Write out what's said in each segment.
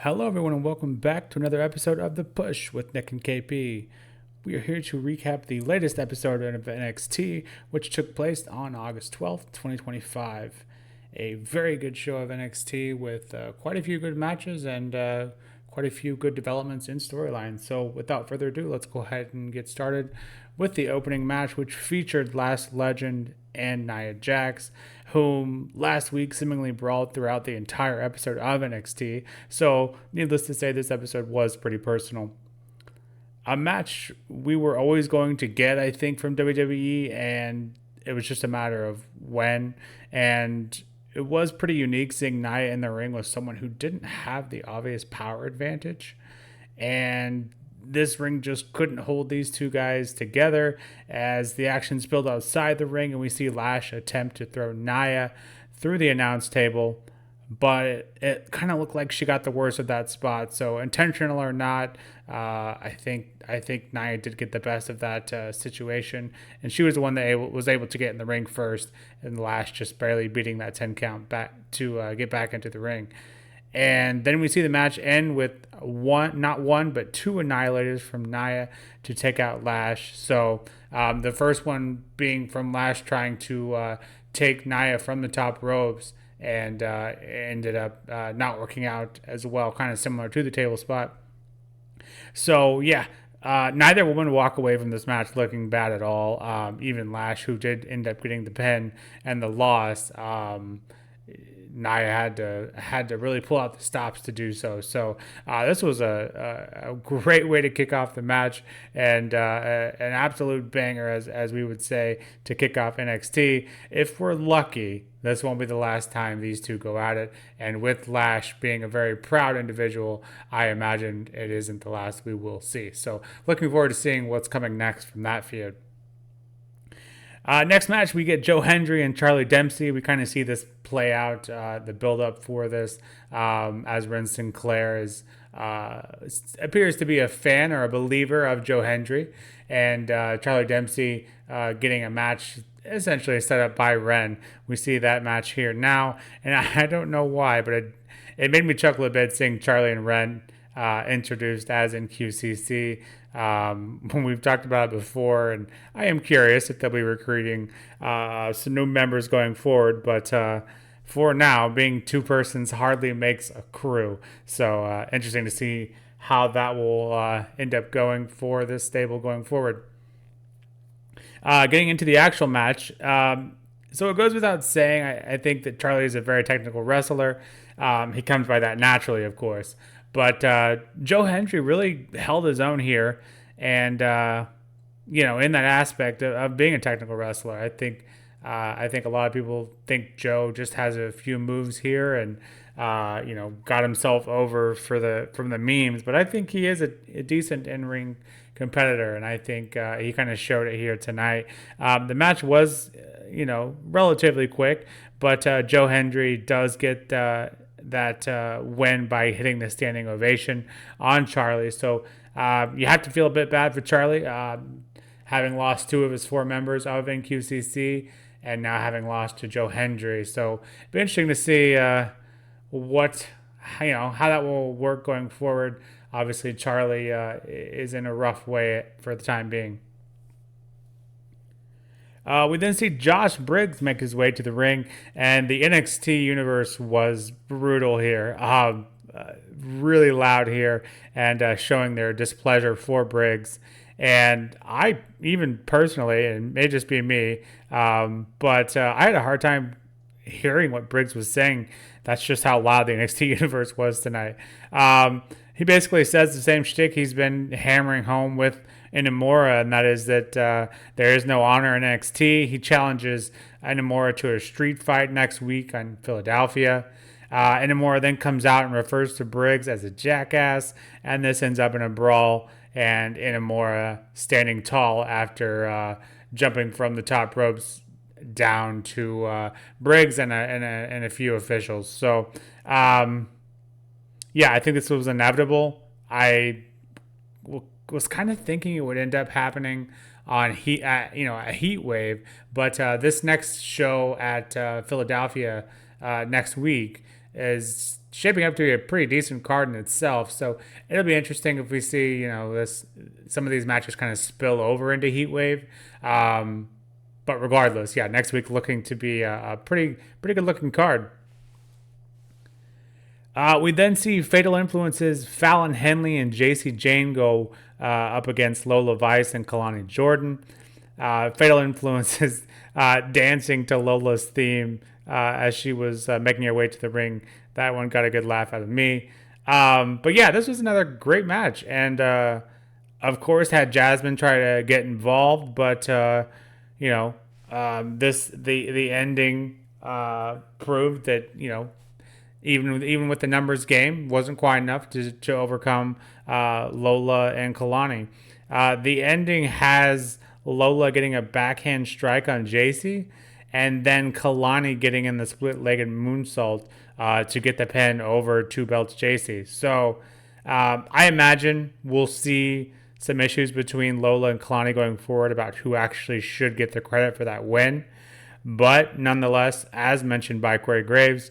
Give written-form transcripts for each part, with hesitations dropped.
Hello, everyone, and welcome back to another episode of The Push with Nick and KP. We are here to recap the latest episode of NXT, which took place on August 12th, 2025. A very good show of NXT with quite a few good matches and quite a few good developments in storylines. So, without further ado, let's go ahead and get started with the opening match, which featured Last Legend and Nia Jax, whom last week seemingly brawled throughout the entire episode of NXT. So, needless to say, this episode was pretty personal. A match we were always going to get, I think, from WWE, and it was just a matter of when. And it was pretty unique seeing Nia in the ring with someone who didn't have the obvious power advantage. And this ring just couldn't hold these two guys together as the action spilled outside the ring, and we see Lash attempt to throw Nia through the announce table, but it kind of looked like she got the worst of that spot. So intentional or not, I think Nia did get the best of that situation, and she was the one that was able to get in the ring first, and Lash just barely beating that 10 count back to get back into the ring. And then we see the match end with not one, but two annihilators from Nia to take out Lash. So the first one being from Lash trying to take Nia from the top ropes, and ended up not working out as well, kind of similar to the table spot. So yeah, neither woman walk away from this match looking bad at all. Even Lash, who did end up getting the pin and the loss. Nia had to really pull out the stops to do so. So this was a great way to kick off the match, and an absolute banger, as we would say, to kick off NXT. If we're lucky, this won't be the last time these two go at it. And with Lash being a very proud individual, I imagine it isn't the last we will see. So looking forward to seeing what's coming next from that feud. Next match, we get Joe Hendry and Charlie Dempsey. We kind of see this play out, the build up for this, as Ren Sinclair appears to be a fan or a believer of Joe Hendry, and Charlie Dempsey getting a match essentially set up by Ren. We see that match here now, and I don't know why, but it made me chuckle a bit seeing Charlie and Ren introduced as in QCC. We've talked about it before, and I am curious if they'll be recruiting some new members going forward. But for now, being two persons hardly makes a crew. So interesting to see how that will end up going for this stable going forward. Getting into the actual match. So it goes without saying, I think that Charlie is a very technical wrestler. He comes by that naturally, of course. But Joe Hendry really held his own here, and in that aspect of being a technical wrestler, I think a lot of people think Joe just has a few moves here and got himself over from the memes. But I think he is a decent in-ring competitor, and I think he kind of showed it here tonight. The match was relatively quick, but Joe Hendry does get that win by hitting the standing ovation on Charlie. So you have to feel a bit bad for Charlie, having lost two of his four members of NQCC and now having lost to Joe Hendry. So it'll be interesting to see how that will work going forward. Obviously, Charlie is in a rough way for the time being. We then see Josh Briggs make his way to the ring, and the NXT universe was brutal here. Really loud here, and showing their displeasure for Briggs. And I, even personally, and it may just be me, but I had a hard time hearing what Briggs was saying. That's just how loud the NXT universe was tonight. He basically says the same shtick he's been hammering home with Inamura, and that is that there is no honor in NXT. He challenges Inamura to a street fight next week in Philadelphia. Inamura then comes out and refers to Briggs as a jackass, and this ends up in a brawl, and Inamura standing tall after jumping from the top ropes down to Briggs and a few officials. So, I think this was inevitable. I was kind of thinking it would end up happening on a heat wave, but this next show at Philadelphia next week is shaping up to be a pretty decent card in itself. So it'll be interesting if we see, some of these matches kind of spill over into Heatwave. But regardless, yeah, next week looking to be a pretty good looking card. We then see Fatal Influences, Fallon Henley and JC Jane go up against Lola Vice and Kalani Jordan. Fatal Influences dancing to Lola's theme as she was making her way to the ring. That one got a good laugh out of me. But yeah, this was another great match. And of course, had Jasmine try to get involved, but the ending proved that even with the numbers game, wasn't quite enough to overcome Lola and Kalani. The ending has Lola getting a backhand strike on JC, and then Kalani getting in the split-legged moonsault to get the pin over Two Belts JC. So I imagine we'll see some issues between Lola and Kalani going forward about who actually should get the credit for that win. But nonetheless, as mentioned by Corey Graves,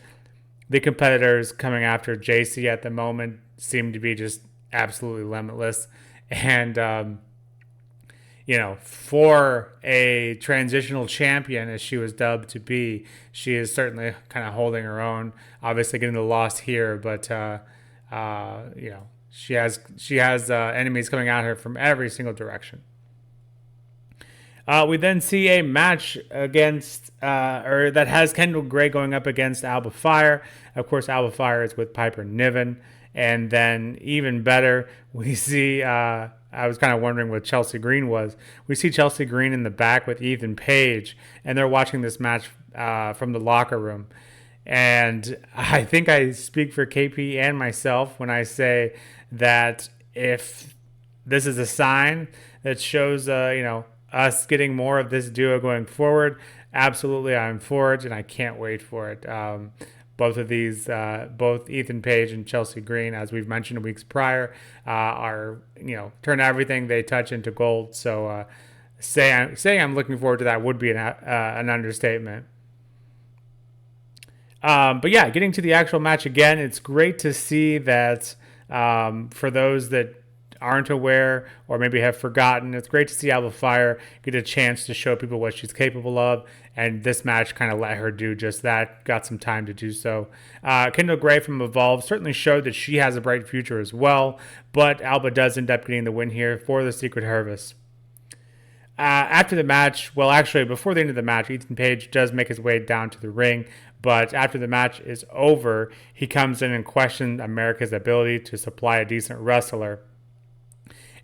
the competitors coming after JC at the moment seem to be just absolutely limitless. And, for a transitional champion, as she was dubbed to be, she is certainly kind of holding her own. Obviously getting the loss here, but, she has enemies coming at her from every single direction. We then see a match that has Kendall Gray going up against Alba Fire. Of course, Alba Fire is with Piper Niven. And then even better, we see, I was kind of wondering what Chelsea Green was. We see Chelsea Green in the back with Ethan Page, and they're watching this match from the locker room. And I think I speak for KP and myself when I say that if this is a sign that shows, us getting more of this duo going forward, absolutely I'm for it, and I can't wait for it. Both of these, both Ethan Page and Chelsea Green, as we've mentioned weeks prior, are turn everything they touch into gold. So saying I'm looking forward to that would be an understatement. But yeah, getting to the actual match again, it's great to see that for those that aren't aware or maybe have forgotten, it's great to see Alba Fire get a chance to show people what she's capable of, and this match kind of let her do just that, got some time to do so. Kendall Gray from Evolve certainly showed that she has a bright future as well, but Alba does end up getting the win here for the Secret Service. After the match, well, actually, before the end of the match, Ethan Page does make his way down to the ring, but after the match is over, he comes in and questions America's ability to supply a decent wrestler.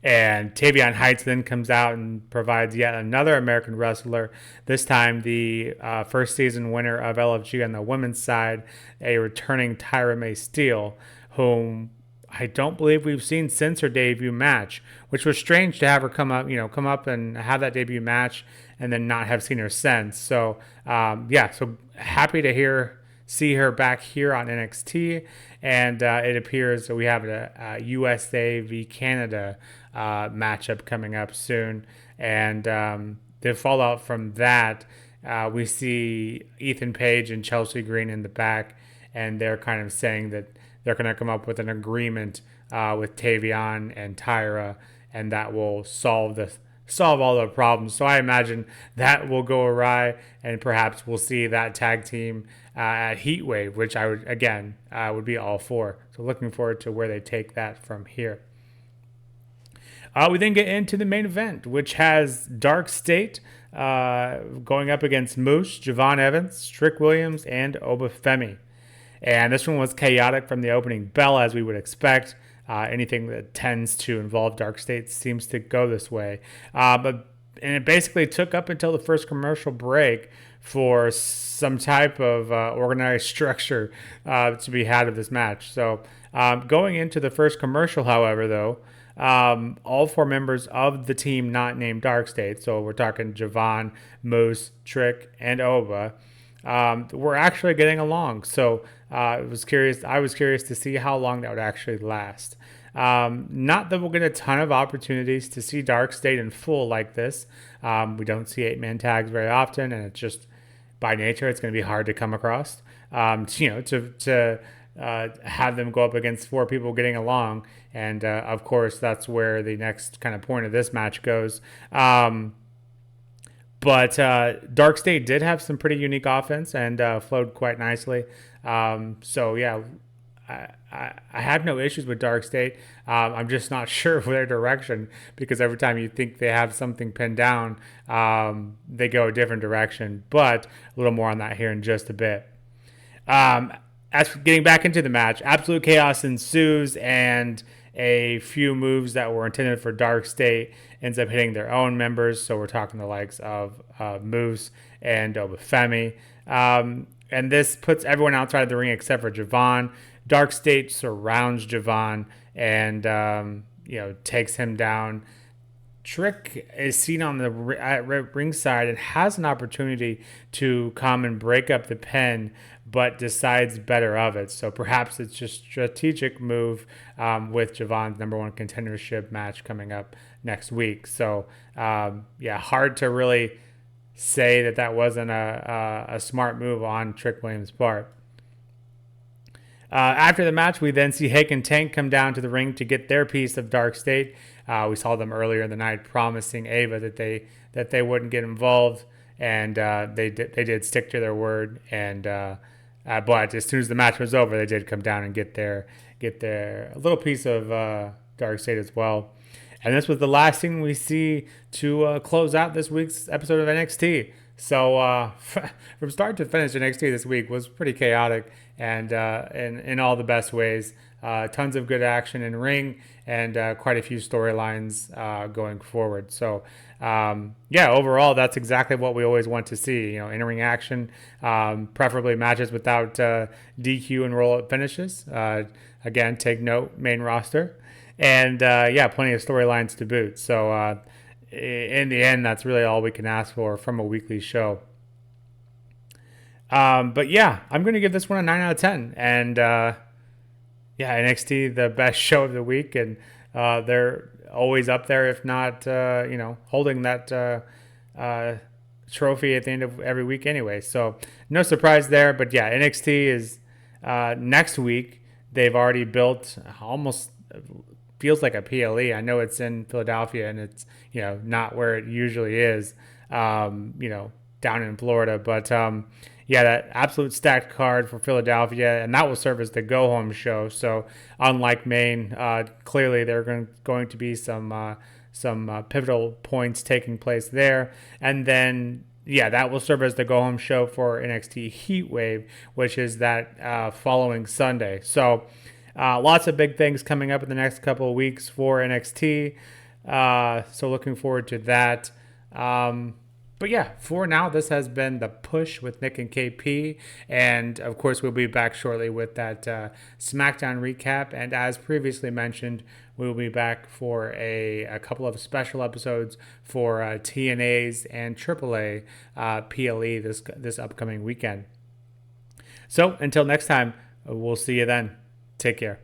And Tavion Heights then comes out and provides yet another American wrestler, this time the first season winner of LFG on the women's side, a returning Tyra May Steele, whom I don't believe we've seen since her debut match, which was strange to have her come up and have that debut match and then not have seen her since. So, so happy to see her back here on NXT, and it appears that we have a USA v Canada matchup coming up soon, and the fallout from that, we see Ethan Page and Chelsea Green in the back, and they're kind of saying that they're going to come up with an agreement with Tavion and Tyra, and that will solve all the problems. So I imagine that will go awry, and perhaps we'll see that tag team at Heatwave, which I would be all for. So looking forward to where they take that from here. We then get into the main event, which has Dark State going up against Moose, Javon Evans, Trick Williams, and Obafemi. And this one was chaotic from the opening bell, as we would expect. Anything that tends to involve Dark State seems to go this way. And it basically took up until the first commercial break for some type of organized structure to be had of this match. So going into the first commercial, however, though, all four members of the team not named Dark State, so we're talking Javon, Moose, Trick, and Oba, we're actually getting along. So I was curious to see how long that would actually last. Not that we'll get a ton of opportunities to see Dark State in full like this. We don't see 8-man tags very often, and it's just by nature it's going to be hard to come across. To have them go up against 4 people getting along. And of course, that's where the next kind of point of this match goes. But Dark State did have some pretty unique offense and flowed quite nicely. So yeah, I have no issues with Dark State. I'm just not sure of their direction, because every time you think they have something pinned down, they go a different direction. But a little more on that here in just a bit. As for getting back into the match, absolute chaos ensues, and a few moves that were intended for Dark State ends up hitting their own members. So we're talking the likes of Moose and Obafemi. And this puts everyone outside of the ring except for Javon. Dark State surrounds Javon and takes him down. Trick is seen on the ringside and has an opportunity to come and break up the pin, but decides better of it. So perhaps it's just a strategic move with Javon's #1 contendership match coming up next week. So hard to really say that wasn't a smart move on Trick Williams' part. After the match, we then see Hake and Tank come down to the ring to get their piece of Dark State. We saw them earlier in the night promising Ava that they wouldn't get involved, and they did stick to their word. And but as soon as the match was over, they did come down and get their little piece of Dark State as well. And this was the last thing we see to close out this week's episode of NXT. So from start to finish, NXT this week was pretty chaotic and in all the best ways. Tons of good action in ring and quite a few storylines going forward. So overall, that's exactly what we always want to see. In-ring action, preferably matches without DQ and roll-up finishes. Again, take note, main roster. And plenty of storylines to boot. So in the end, that's really all we can ask for from a weekly show. But yeah, I'm going to give this one a 9 out of 10. And NXT, the best show of the week. And they're always up there, if not, holding that trophy at the end of every week anyway. So no surprise there. But yeah, NXT is next week. They've already built almost feels like a PLE. I know it's in Philadelphia and it's, not where it usually is, down in Florida. But that absolute stacked card for Philadelphia, and that will serve as the go-home show. So unlike Maine, clearly there are going to be some pivotal points taking place there. And then, that will serve as the go-home show for NXT Heatwave, which is that following Sunday. So lots of big things coming up in the next couple of weeks for NXT. So looking forward to that. But for now, this has been The Push with Nick and KP. And of course, we'll be back shortly with that SmackDown recap. And as previously mentioned, we'll be back for a couple of special episodes for TNA's and AAA PLE this upcoming weekend. So until next time, we'll see you then. Take care.